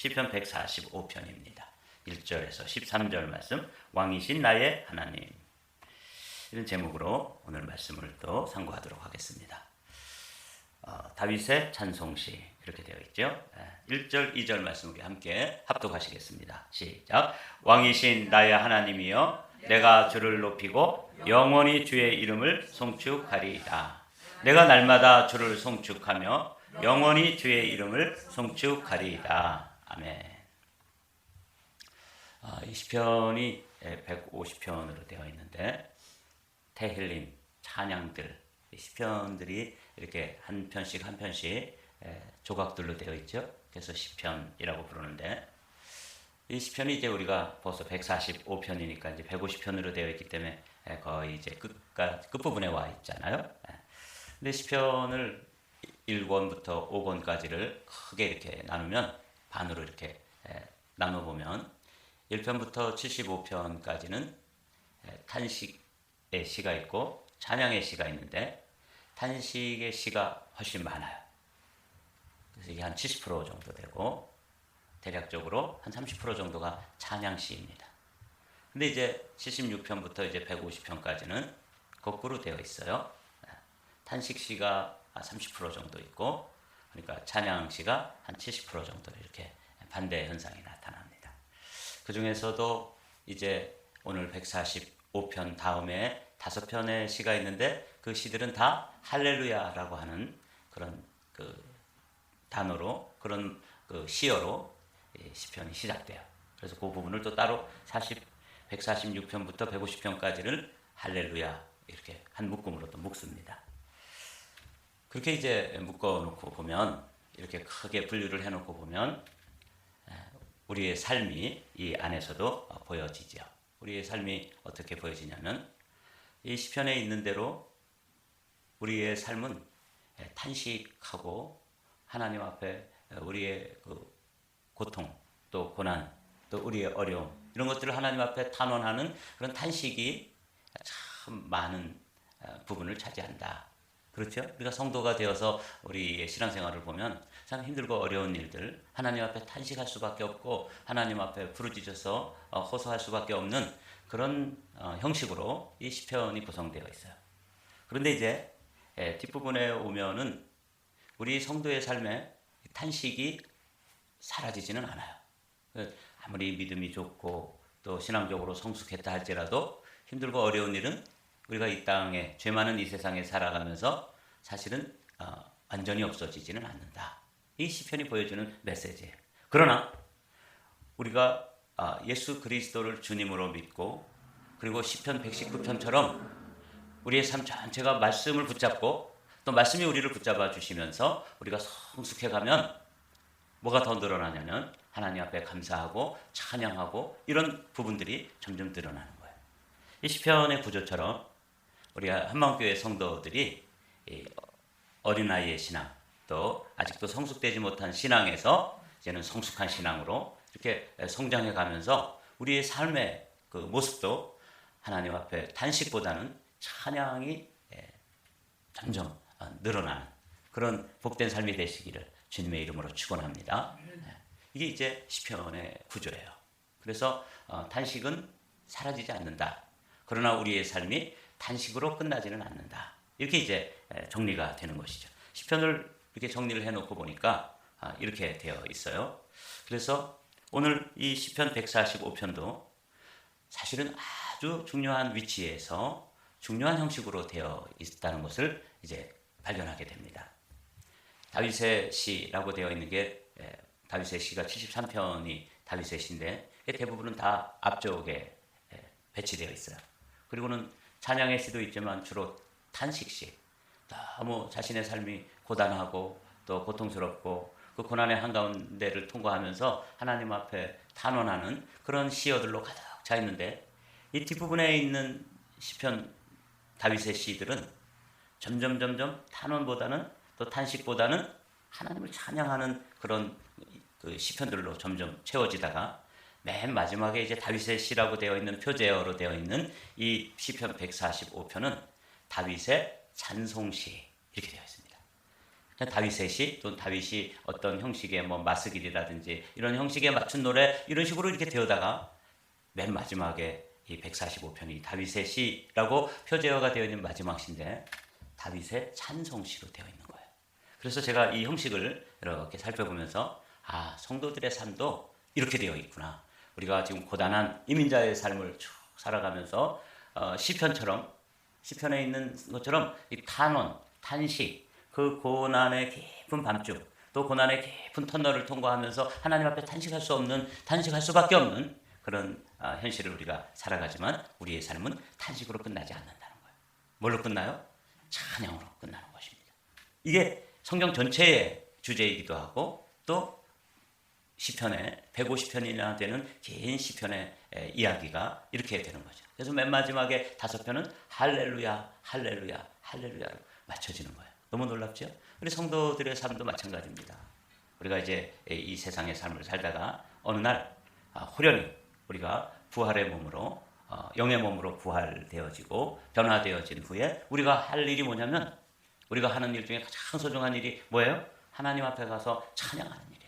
시편 145편입니다. 1절에서 13절 말씀, 왕이신 나의 하나님. 이런 제목으로 오늘 말씀을 또 상고하도록 하겠습니다. 다윗의 찬송시 이렇게 되어 있죠. 1절, 2절 말씀 우리 함께 합독하시겠습니다. 시작. 왕이신 나의 하나님이여, 내가 주를 높이고 영원히 주의 이름을 송축하리이다. 내가 날마다 주를 송축하며 영원히 주의 이름을 송축하리이다. 아멘. 이 시편이 150편으로 되어 있는데 테힐림, 찬양들, 시편들이 이렇게 한 편씩 한 편씩 조각들로 되어 있죠. 그래서 시편이라고 부르는데, 이 시편이 이제 우리가 벌써 145편이니까 이제 150편으로 되어 있기 때문에 거의 이제 끝부분에 와 있잖아요. 근데 시편을 1권부터 5권까지를 크게 이렇게 나누면, 반으로 이렇게 나눠보면 1편부터 75편까지는 탄식의 시가 있고 찬양의 시가 있는데, 탄식의 시가 훨씬 많아요. 그래서 이게 한 70% 정도 되고, 대략적으로 한 30% 정도가 찬양시입니다. 근데 이제 76편부터 이제 150편까지는 거꾸로 되어 있어요. 탄식시가 30% 정도 있고, 그러니까 찬양시가 한 70% 정도 이렇게 반대 현상이 나타납니다. 그 중에서도 이제 오늘 145편 다음에 5편의 시가 있는데, 그 시들은 다 할렐루야라고 하는 그런 그 단어로, 그런 그 시어로 시편이 시작돼요. 그래서 그 부분을 또 따로 146편부터 150편까지를 할렐루야 이렇게 한 묶음으로 또 묶습니다. 그렇게 이제 묶어놓고 보면, 이렇게 크게 분류를 해놓고 보면 우리의 삶이 이 안에서도 보여지죠. 우리의 삶이 어떻게 보여지냐면, 이 시편에 있는 대로 우리의 삶은 탄식하고 하나님 앞에 우리의 그 고통, 또 고난, 또 우리의 어려움, 이런 것들을 하나님 앞에 탄원하는 그런 탄식이 참 많은 부분을 차지한다. 그렇죠? 우리가 성도가 되어서 우리의 신앙생활을 보면 참 힘들고 어려운 일들, 하나님 앞에 탄식할 수밖에 없고 하나님 앞에 부르짖어서 호소할 수밖에 없는 그런 형식으로 이 시편이 구성되어 있어요. 그런데 이제 뒷부분에 오면은 우리 성도의 삶에 탄식이 사라지지는 않아요. 아무리 믿음이 좋고 또 신앙적으로 성숙했다 할지라도 힘들고 어려운 일은 우리가 이 땅에, 죄 많은 이 세상에 살아가면서 사실은 완전히 없어지지는 않는다. 이 시편이 보여주는 메시지예요. 그러나 우리가 예수 그리스도를 주님으로 믿고, 그리고 시편 119편처럼 우리의 삶 전체가 말씀을 붙잡고, 또 말씀이 우리를 붙잡아 주시면서 우리가 성숙해 가면 뭐가 더 늘어나냐면, 하나님 앞에 감사하고 찬양하고 이런 부분들이 점점 늘어나는 거예요. 이 시편의 구조처럼 우리 한마음교회 성도들이 어린아이의 신앙, 또 아직도 성숙되지 못한 신앙에서 이제는 성숙한 신앙으로 이렇게 성장해 가면서 우리의 삶의 그 모습도 하나님 앞에 탄식보다는 찬양이 점점 늘어나는 그런 복된 삶이 되시기를 주님의 이름으로 축원합니다. 이게 이제 시편의 구조예요. 그래서 탄식은 사라지지 않는다. 그러나 우리의 삶이 탄식으로 끝나지는 않는다. 이렇게 이제 정리가 되는 것이죠. 시편을 이렇게 정리를 해놓고 보니까 이렇게 되어 있어요. 그래서 오늘 이 시편 145편도 사실은 아주 중요한 위치에서 중요한 형식으로 되어 있다는 것을 이제 발견하게 됩니다. 다윗의 시라고 되어 있는 게, 다윗의 시가 73편이 다윗의 시인데 대부분은 다 앞쪽에 배치되어 있어요. 그리고는 찬양의 시도 있지만 주로 탄식시, 너무 자신의 삶이 고단하고 또 고통스럽고 그 고난의 한가운데를 통과하면서 하나님 앞에 탄원하는 그런 시어들로 가득 차 있는데, 이 뒷부분에 있는 시편 다윗의 시들은 점점 탄원보다는, 또 탄식보다는 하나님을 찬양하는 그런 그 시편들로 점점 채워지다가, 맨 마지막에 이제 다윗의 시라고 되어 있는 표제어로 되어 있는 이 시편 145편은 다윗의 찬송시 이렇게 되어 있습니다. 다윗의 시 또는 다윗이 어떤 형식의 뭐 마스길이라든지 이런 형식에 맞춘 노래 이런 식으로 이렇게 되어다가 맨 마지막에 이 145편이 다윗의 시라고 표제어가 되어 있는 마지막 시인데 다윗의 찬송시로 되어 있는 거예요. 그래서 제가 이 형식을 이렇게 살펴보면서 성도들의 삶도 이렇게 되어 있구나. 우리가 지금 고단한 이민자의 삶을 쭉 살아가면서 시편처럼 시편에 있는 것처럼 이 탄원, 탄식, 그 고난의 깊은 밤중 또 고난의 깊은 터널을 통과하면서 하나님 앞에 탄식할 수밖에 없는 그런 현실을 우리가 살아가지만 우리의 삶은 탄식으로 끝나지 않는다는 거예요. 뭘로 끝나요? 찬양으로 끝나는 것입니다. 이게 성경 전체의 주제이기도 하고 또 시편의 150편이나 되는 긴 시편의 이야기가 이렇게 되는 거죠. 그래서 맨 마지막에 5편은 할렐루야, 할렐루야, 할렐루야로 맞춰지는 거예요. 너무 놀랍죠? 우리 성도들의 삶도 마찬가지입니다. 우리가 이제 이 세상의 삶을 살다가 어느 날 호련히 우리가 부활의 몸으로 영의 몸으로 부활되어지고 변화되어진 후에 우리가 할 일이 뭐냐면 우리가 하는 일 중에 가장 소중한 일이 뭐예요? 하나님 앞에 가서 찬양하는 일이에요.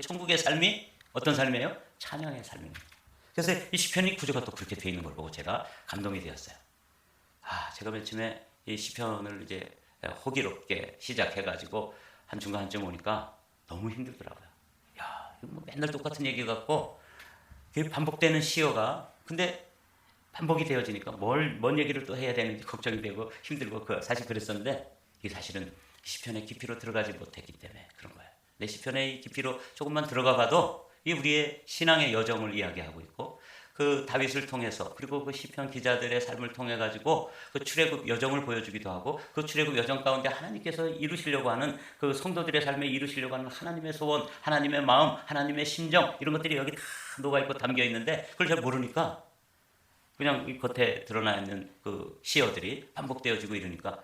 천국의 삶이 어떤 삶이에요? 찬양의 삶입니다. 그래서 이 시편의 구조가 또 그렇게 되어 있는 걸 보고 제가 감동이 되었어요. 제가 맨 처음에 이 시편을 이제 호기롭게 시작해가지고 한 중간쯤 오니까 너무 힘들더라고요. 이거 뭐 맨날 똑같은 얘기 같고 반복되는 시어가 근데 반복이 되어지니까 뭔 얘기를 또 해야 되는지 걱정이 되고 힘들고 사실 그랬었는데 이게 사실은 시편의 깊이로 들어가지 못했기 때문에 그런 거예요. 내 시편의 깊이로 조금만 들어가 봐도 이 우리의 신앙의 여정을 이야기하고 있고 그 다윗을 통해서 그리고 그 시편 기자들의 삶을 통해 가지고 그 출애굽 여정을 보여주기도 하고 그 출애굽 여정 가운데 하나님께서 이루시려고 하는 그 성도들의 삶에 이루시려고 하는 하나님의 소원, 하나님의 마음, 하나님의 심정 이런 것들이 여기 다 녹아 있고 담겨 있는데 그걸 잘 모르니까 그냥 이 겉에 드러나 있는 그 시어들이 반복되어지고 이러니까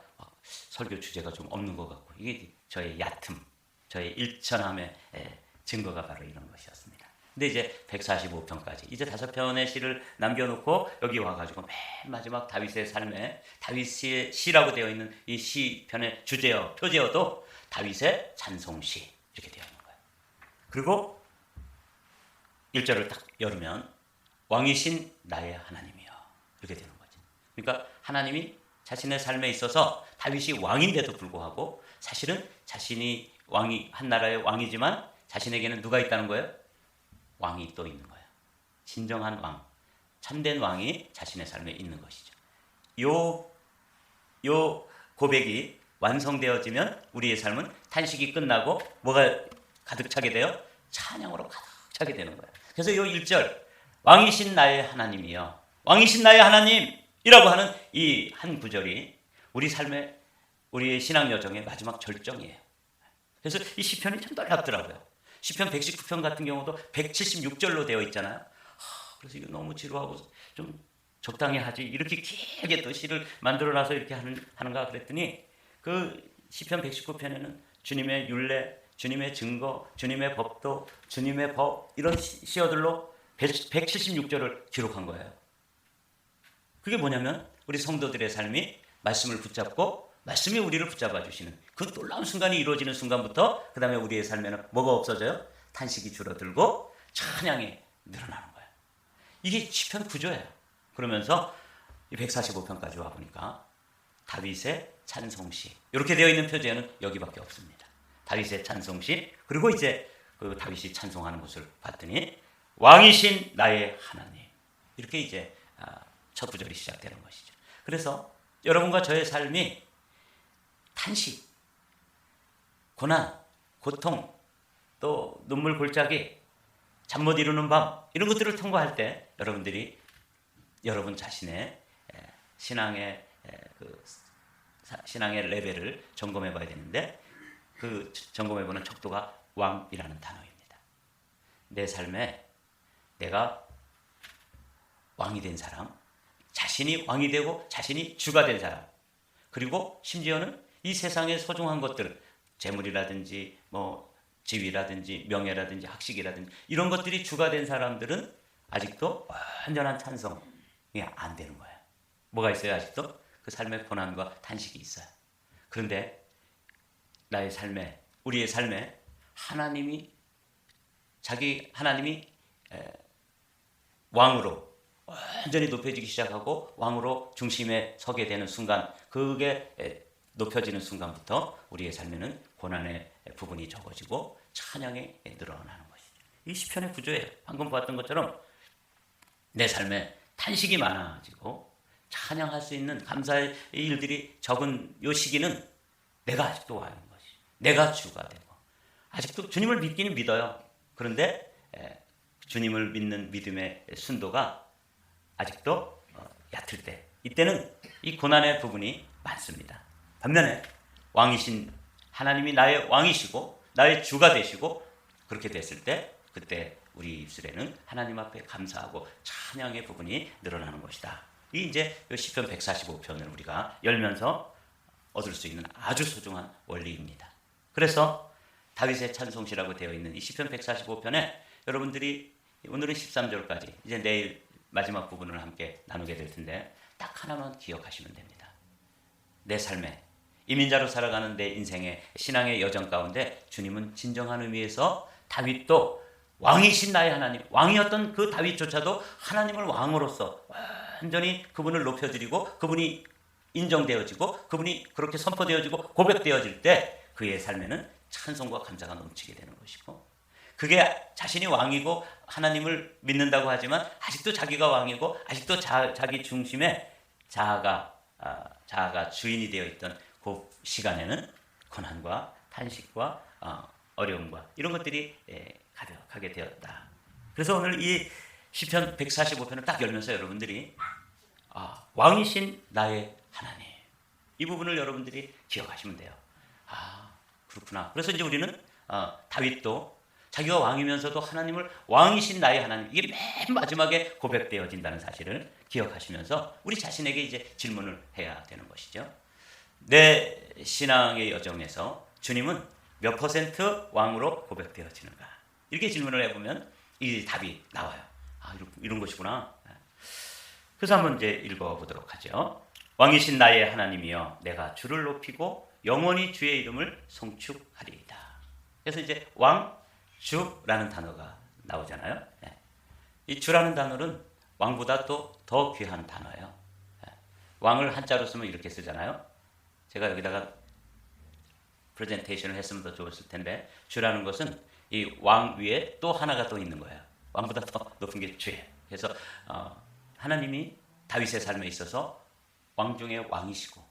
설교 주제가 좀 없는 것 같고 이게 저의 얕음, 저의 일천함의 증거가 바로 이런 것이었습니다. 근데 이제 145편까지 이제 5편의 시를 남겨놓고 여기 와가지고 맨 마지막 다윗의 삶에 다윗의 시라고 되어 있는 이 시편의 주제어, 표제어도 다윗의 찬송시 이렇게 되어 있는 거예요. 그리고 1절을 딱 열으면 왕이신 나의 하나님이여 이렇게 되는 거죠. 그러니까 하나님이 자신의 삶에 있어서 다윗이 왕인데도 불구하고 사실은 자신이 왕이 한 나라의 왕이지만 자신에게는 누가 있다는 거예요? 왕이 또 있는 거예요. 진정한 왕, 참된 왕이 자신의 삶에 있는 것이죠. 요 고백이 완성되어지면 우리의 삶은 탄식이 끝나고 뭐가 가득 차게 돼요? 찬양으로 가득 차게 되는 거예요. 그래서 요 1절 왕이신 나의 하나님이여 왕이신 나의 하나님이라고 하는 이 한 구절이 우리 삶의 우리의 신앙 여정의 마지막 절정이에요. 그래서 이 시편이 참 놀랍더라고요. 시편 119편 같은 경우도 176절로 되어 있잖아요. 그래서 이거 너무 지루하고 좀 적당히 하지 이렇게 길게 또 시를 만들어놔서 이렇게 하는가 그랬더니 그 시편 119편에는 주님의 율례, 주님의 증거, 주님의 법도, 주님의 법 이런 시어들로 176절을 기록한 거예요. 그게 뭐냐면 우리 성도들의 삶이 말씀을 붙잡고 말씀이 우리를 붙잡아 주시는 그 놀라운 순간이 이루어지는 순간부터 그 다음에 우리의 삶에는 뭐가 없어져요? 탄식이 줄어들고 찬양이 늘어나는 거예요. 이게 시편 구조예요. 그러면서 145편까지 와보니까 다윗의 찬송시 이렇게 되어 있는 표제는 여기밖에 없습니다. 다윗의 찬송시 그리고 이제 그 다윗이 찬송하는 것을 봤더니 왕이신 나의 하나님 이렇게 이제 첫 구절이 시작되는 것이죠. 그래서 여러분과 저의 삶이 탄식, 고난, 고통, 또 눈물 골짜기, 잠 못 이루는 밤 이런 것들을 통과할 때 여러분들이 여러분 자신의 신앙의 신앙의 레벨을 점검해 봐야 되는데 그 점검해 보는 척도가 왕이라는 단어입니다. 내 삶에 내가 왕이 된 사람, 자신이 왕이 되고 자신이 주가 된 사람, 그리고 심지어는 이 세상의 소중한 것들, 재물이라든지 뭐 지위라든지 명예라든지 학식이라든지 이런 것들이 주가 된 사람들은 아직도 완전한 찬송이 안 되는 거예요. 뭐가 있어요? 아직도 그 삶의 고난과 탄식이 있어요. 그런데 나의 삶에, 우리의 삶에 하나님이 왕으로 완전히 높여지기 시작하고 왕으로 중심에 서게 되는 순간, 그게 높여지는 순간부터 우리의 삶에는 고난의 부분이 적어지고 찬양이 늘어나는 것이죠. 이 시편의 구조예요. 방금 보았던 것처럼 내 삶에 탄식이 많아지고 찬양할 수 있는 감사의 일들이 적은 이 시기는 내가 아직도 왕인 것이, 내가 주가 되고, 아직도 주님을 믿기는 믿어요. 그런데 주님을 믿는 믿음의 순도가 아직도 얕을 때, 이때는 이 고난의 부분이 많습니다. 반면에 왕이신 하나님이 나의 왕이시고 나의 주가 되시고 그렇게 됐을 때, 그때 우리 입술에는 하나님 앞에 감사하고 찬양의 부분이 늘어나는 것이다. 이 이제 시편 145편을 우리가 열면서 얻을 수 있는 아주 소중한 원리입니다. 그래서 다윗의 찬송시라고 되어 있는 이 시편 145편에 여러분들이 오늘은 13절까지, 이제 내일 마지막 부분을 함께 나누게 될 텐데 딱 하나만 기억하시면 됩니다. 내 삶에 이민자로 살아가는 내 인생의 신앙의 여정 가운데 주님은 진정한 의미에서 다윗도 왕이신 나의 하나님, 왕이었던 그 다윗조차도 하나님을 왕으로서 완전히 그분을 높여드리고 그분이 인정되어지고 그분이 그렇게 선포되어지고 고백되어질 때 그의 삶에는 찬송과 감사가 넘치게 되는 것이고, 그게 자신이 왕이고 하나님을 믿는다고 하지만 아직도 자기가 왕이고 아직도 자기 중심에 자아가 주인이 되어 있던 그 시간에는 고난과 탄식과 어려움과 이런 것들이 가득하게 되었다. 그래서 오늘 이 시편 145편을 딱 열면서 여러분들이 왕이신 나의 하나님, 이 부분을 여러분들이 기억하시면 돼요. 그렇구나. 그래서 이제 우리는 다윗도 자기가 왕이면서도 하나님을 왕이신 나의 하나님, 이게 맨 마지막에 고백되어진다는 사실을 기억하시면서 우리 자신에게 이제 질문을 해야 되는 것이죠. 내 신앙의 여정에서 주님은 몇 퍼센트 왕으로 고백되어지는가? 이렇게 질문을 해보면 이 답이 나와요. 이런 것이구나. 그래서 한번 이제 읽어보도록 하죠. 왕이신 나의 하나님이여, 내가 주를 높이고 영원히 주의 이름을 송축하리이다. 그래서 이제 왕, 주라는 단어가 나오잖아요. 이 주라는 단어는 왕보다 또 더 귀한 단어예요. 왕을 한자로 쓰면 이렇게 쓰잖아요. 제가 여기다가 프레젠테이션을 했으면 더 좋았을 텐데, 주라는 것은 이 왕 위에 또 하나가 또 있는 거예요. 왕보다 더 높은 게 주예요. 그래서 하나님이 다윗의 삶에 있어서 왕 중에 왕이시고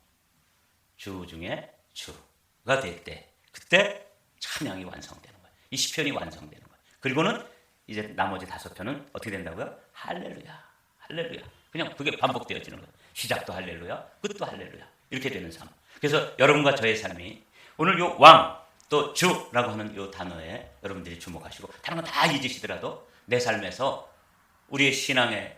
주 중에 주가 될 때, 그때 찬양이 완성되는 거예요. 이 시편이 완성되는 거예요. 그리고는 이제 나머지 5편은 어떻게 된다고요? 할렐루야, 할렐루야. 그냥 그게 반복되어지는 거예요. 시작도 할렐루야, 끝도 할렐루야. 이렇게 되는 삶. 그래서 여러분과 저의 삶이 오늘 요 왕, 또 주라고 하는 요 단어에 여러분들이 주목하시고, 다른 건 다 잊으시더라도 내 삶에서 우리의 신앙의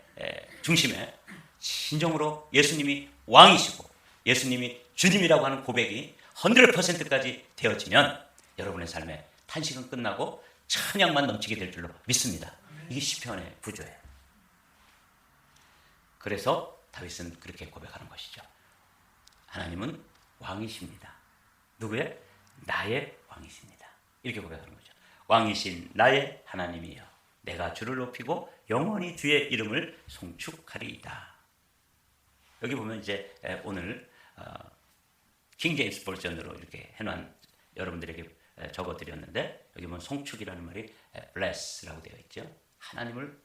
중심에 진정으로 예수님이 왕이시고 예수님이 주님이라고 하는 고백이 100%까지 되어지면 여러분의 삶에 탄식은 끝나고 찬양만 넘치게 될 줄로 믿습니다. 이게 시편의 구조예요. 그래서 다윗은 그렇게 고백하는 것이죠. 하나님은 왕이십니다. 누구의? 나의 왕이십니다. 이렇게 고백하는 거죠. 왕이신 나의 하나님이여, 내가 주를 높이고 영원히 주의 이름을 송축하리이다. 여기 보면 이제 오늘 킹 제임스 버전으로 이렇게 해놓은 여러분들에게 적어드렸는데, 여기 보면 송축이라는 말이 bless라고 되어 있죠. 하나님을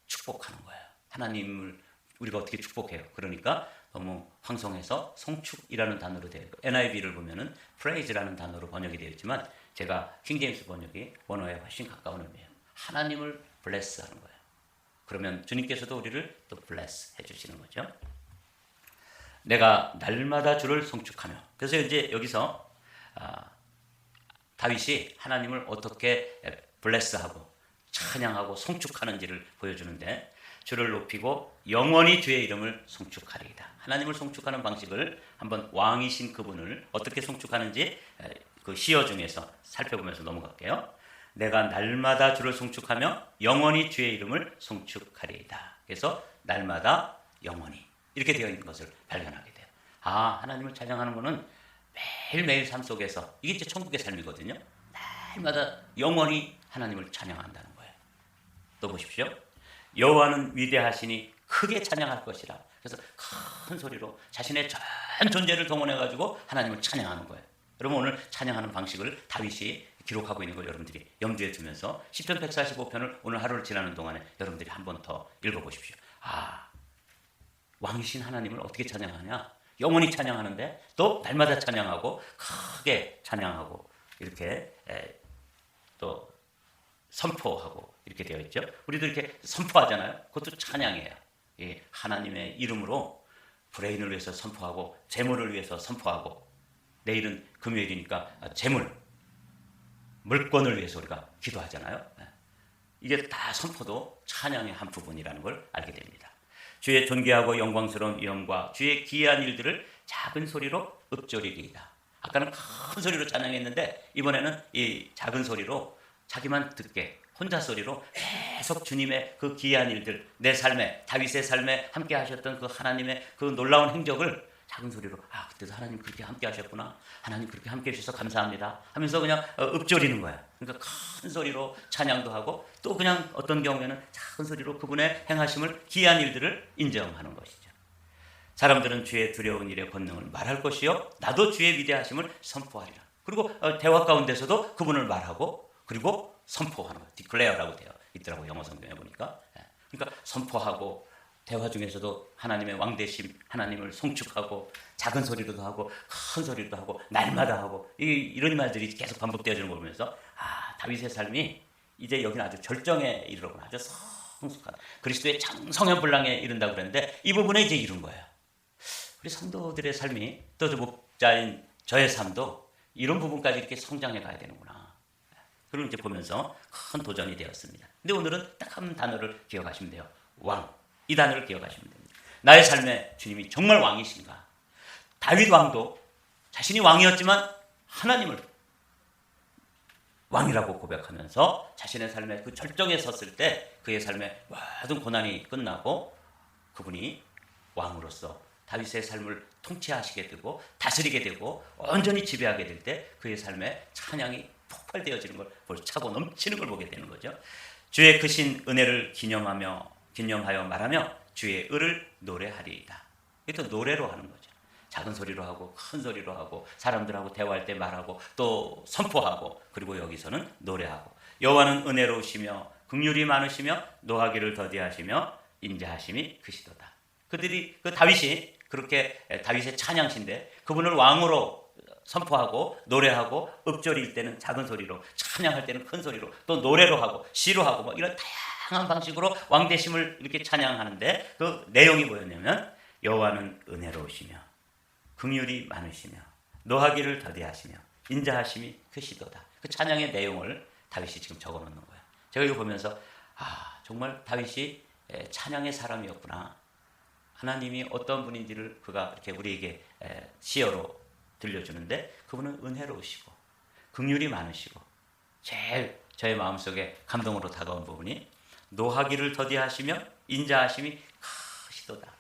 축복하는 거예요. 하나님을 우리가 어떻게 축복해요? 그러니까 너무 황송해서 송축이라는 단어로 되어 있고, NIV를 보면은 praise라는 단어로 번역이 되어 있지만 제가 킹 제임스 번역이 원어에 훨씬 가까운 의미예요. 하나님을 bless 하는 거예요. 그러면 주님께서도 우리를 또 bless 해주시는 거죠. 내가 날마다 주를 송축하며. 그래서 이제 여기서 다윗이 하나님을 어떻게 bless하고 찬양하고 송축하는지를 보여주는데, 주를 높이고 영원히 주의 이름을 송축하리이다. 하나님을 송축하는 방식을 한번 왕이신 그분을 어떻게 송축하는지 그 시어 중에서 살펴보면서 넘어갈게요. 내가 날마다 주를 송축하며 영원히 주의 이름을 송축하리이다. 그래서 날마다 영원히 이렇게 되어 있는 것을 발견하게 돼요. 하나님을 찬양하는 것은 매일매일 삶 속에서 이게 이제 천국의 삶이거든요. 날마다 영원히 하나님을 찬양한다는 거예요. 또 보십시오. 여호와는 위대하시니 크게 찬양할 것이라. 그래서 큰 소리로 자신의 전 존재를 동원해 가지고 하나님을 찬양하는 거예요. 여러분 오늘 찬양하는 방식을 다윗이 기록하고 있는 걸 여러분들이 염두에 두면서 시편 145편을 오늘 하루를 지나는 동안에 여러분들이 한 번 더 읽어보십시오. 왕이신 하나님을 어떻게 찬양하냐? 영원히 찬양하는데 또 날마다 찬양하고 크게 찬양하고 이렇게 또 선포하고 이렇게 되어 있죠. 우리도 이렇게 선포하잖아요. 그것도 찬양이에요. 하나님의 이름으로 브레인을 위해서 선포하고 재물을 위해서 선포하고 내일은 금요일이니까 재물, 물건을 위해서 우리가 기도하잖아요. 이게 다 선포도 찬양의 한 부분이라는 걸 알게 됩니다. 주의 존귀하고 영광스러운 위엄과 주의 기이한 일들을 작은 소리로 읊조리리이다. 아까는 큰 소리로 찬양했는데 이번에는 이 작은 소리로 자기만 듣게 혼자 소리로 계속 주님의 그 기이한 일들, 내 삶에 다윗의 삶에 함께 하셨던 그 하나님의 그 놀라운 행적을 작은 소리로 그때도 하나님 그렇게 함께 하셨구나, 하나님 그렇게 함께 해주셔서 감사합니다 하면서 그냥 읊조리는 거야. 그러니까 큰 소리로 찬양도 하고 또 그냥 어떤 경우에는 작은 소리로 그분의 행하심을 기이한 일들을 인정하는 것이죠. 사람들은 주의 두려운 일의 권능을 말할 것이요 나도 주의 위대하심을 선포하리라. 그리고 대화 가운데서도 그분을 말하고 그리고 선포하는 거예요. declare라고 되어 있더라고요. 영어 성경에 보니까. 그러니까 선포하고 대화 중에서도 하나님의 왕대심, 하나님을 송축하고 작은 소리로도 하고 큰 소리로도 하고 날마다 하고 이런 말들이 계속 반복되어지는 걸 보면서 다윗의 삶이 이제 여기는 아주 절정에 이르러구나. 아주 성숙한 그리스도의 장성현불랑에 이른다고 그랬는데 이 부분에 이제 이룬 거예요. 우리 성도들의 삶이 또 목자인 저의 삶도 이런 부분까지 이렇게 성장해 가야 되는구나. 그걸 이제 보면서 큰 도전이 되었습니다. 근데 오늘은 딱 한 단어를 기억하시면 돼요. 왕. 이 단어를 기억하시면 됩니다. 나의 삶에 주님이 정말 왕이신가? 다윗 왕도 자신이 왕이었지만 하나님을 왕이라고 고백하면서 자신의 삶의 그 절정에 섰을 때 그의 삶의 모든 고난이 끝나고 그분이 왕으로서 다윗의 삶을 통치하시게 되고 다스리게 되고 온전히 지배하게 될 때 그의 삶의 찬양이 폭발되어지는 걸 차고 넘치는 걸 보게 되는 거죠. 주의 크신 은혜를 기념하여 말하며 주의 의를 노래하리이다. 이게 또 노래로 하는 거죠. 작은 소리로 하고 큰 소리로 하고 사람들하고 대화할 때 말하고 또 선포하고 그리고 여기서는 노래하고 여호와는 은혜로우시며 긍휼이 많으시며 노하기를 더디하시며 인자하심이 크시도다. 그들이 그 다윗이 그렇게 다윗의 찬양신데 그분을 왕으로 선포하고 노래하고 읊조릴 때는 작은 소리로 찬양할 때는 큰 소리로 또 노래로 하고 시로 하고 뭐 이런 다양한 방식으로 왕대심을 이렇게 찬양하는데 그 내용이 뭐였냐면 여호와는 은혜로우시며 긍휼이 많으시며 노하기를 더디하시며 인자하심이 크시도다. 그 찬양의 내용을 다윗이 지금 적어놓는 거예요. 제가 이거 보면서 정말 다윗이 찬양의 사람이었구나. 하나님이 어떤 분인지를 그가 이렇게 우리에게 시어로 들려주는데 그분은 은혜로우시고 긍휼이 많으시고 제일 저의 마음속에 감동으로 다가온 부분이 노하기를 더디하시며 인자하심이 크시도다.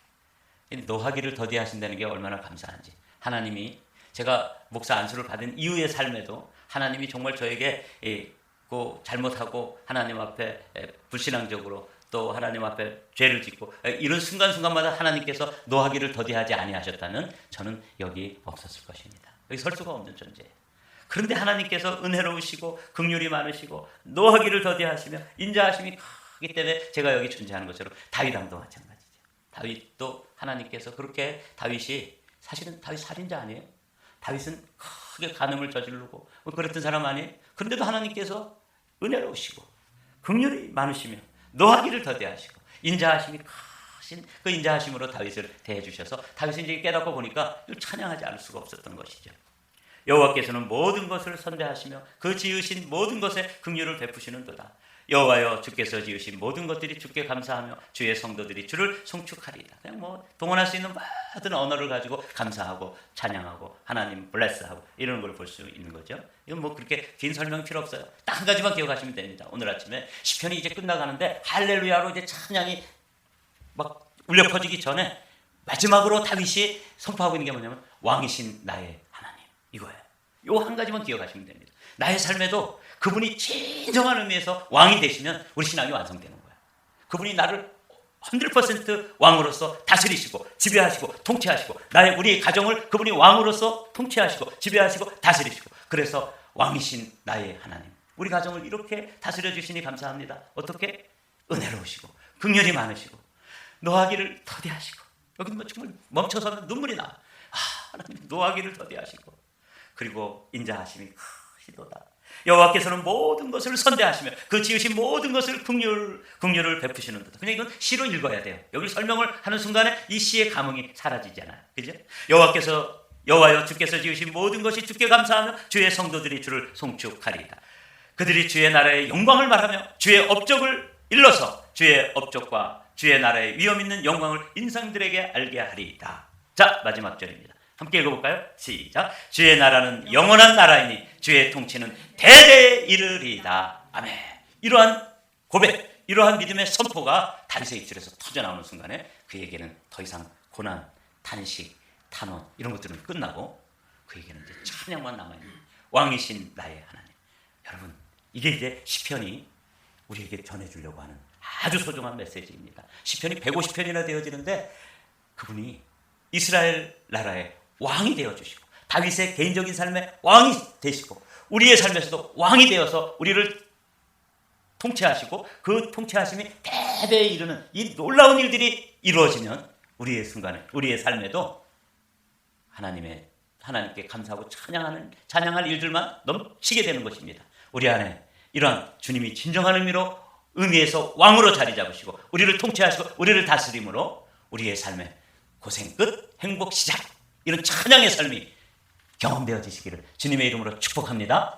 노하기를 더디하신다는 게 얼마나 감사한지. 하나님이 제가 목사 안수를 받은 이후의 삶에도 하나님이 정말 저에게 잘못하고 하나님 앞에 불신앙적으로 또 하나님 앞에 죄를 짓고 이런 순간순간마다 하나님께서 노하기를 더디하지 아니하셨다면 저는 여기 없었을 것입니다. 여기 설 수가 없는 존재예요. 그런데 하나님께서 은혜로우시고 긍휼이 많으시고 노하기를 더디하시며 인자하심이 크기 때문에 제가 여기 존재하는 것처럼 다윗왕도 마찬가지죠. 다윗도 하나님께서 그렇게 다윗이 사실은 다윗 살인자 아니에요? 다윗은 크게 간음을 저지르고 그랬던 사람 아니에요? 그런데도 하나님께서 은혜로우시고 긍휼이 많으시며 노하기를 더디하시고 인자하심이 크신 그 인자하심으로 다윗을 대해 주셔서 다윗은 이제 깨닫고 보니까 찬양하지 않을 수가 없었던 것이죠. 여호와께서는 모든 것을 선대하시며 그 지으신 모든 것에 긍휼을 베푸시는도다. 여호와여 주께서 지으신 모든 것들이 주께 감사하며 주의 성도들이 주를 송축하리이다. 그냥 동원할 수 있는 모든 언어를 가지고 감사하고 찬양하고 하나님 블레스하고 이런 걸 볼 수 있는 거죠. 이건 그렇게 긴 설명 필요 없어요. 딱 한 가지만 기억하시면 됩니다. 오늘 아침에 시편이 이제 끝나가는데 할렐루야로 이제 찬양이 막 울려 퍼지기 전에 마지막으로 다윗이 선포하고 있는 게 뭐냐면 왕이신 나의 하나님. 이거예요. 요 한 가지만 기억하시면 됩니다. 나의 삶에도 그분이 진정한 의미에서 왕이 되시면 우리 신앙이 완성되는 거예요. 그분이 나를 100% 왕으로서 다스리시고 지배하시고 통치하시고 우리 가정을 그분이 왕으로서 통치하시고 지배하시고 다스리시고, 그래서 왕이신 나의 하나님, 우리 가정을 이렇게 다스려 주시니 감사합니다. 어떻게? 은혜로우시고 긍휼이 많으시고 노하기를 더디하시고, 여기 뭐 정말 멈춰서면 눈물이 나. 하나님 노하기를 더디하시고, 그리고 인자하심이 크시도다. 여호와께서는 모든 것을 선대하시며 그 지으신 모든 것을 긍휼을 베푸시는도다. 그냥 이건 시로 읽어야 돼요. 여기 설명을 하는 순간에 이 시의 감흥이 사라지잖아요. 그죠? 여호와여 주께서 지으신 모든 것이 주께 감사하며 주의 성도들이 주를 송축하리이다. 그들이 주의 나라의 영광을 말하며 주의 업적을 일러서 주의 업적과 주의 나라의 위엄 있는 영광을 인상들에게 알게 하리이다. 자, 마지막 절입니다. 함께 읽어볼까요? 시작. 주의 나라는 영원한 나라이니 주의 통치는 대대에 이르리이다. 아멘. 이러한 고백, 이러한 믿음의 선포가 다윗의 입술에서 터져나오는 순간에 그에게는 더 이상 고난, 탄식, 탄원 이런 것들은 끝나고 그에게는 이제 찬양만 남아있는 왕이신 나의 하나님. 여러분, 이게 이제 시편이 우리에게 전해주려고 하는 아주 소중한 메시지입니다. 시편이 150편이나 되어지는데 그분이 이스라엘 나라의 왕이 되어주시고 다윗의 개인적인 삶의 왕이 되시고 우리의 삶에서도 왕이 되어서 우리를 통치하시고 그 통치하심이 대대에 이르는 이 놀라운 일들이 이루어지면 우리의 순간에, 우리의 삶에도 하나님께 감사하고 찬양할 일들만 넘치게 되는 것입니다. 우리 안에 이러한 주님이 진정한 의미에서 왕으로 자리 잡으시고 우리를 통치하시고 우리를 다스림으로 우리의 삶에 고생 끝, 행복 시작, 이런 찬양의 삶이 경험되어지시기를 주님의 이름으로 축복합니다.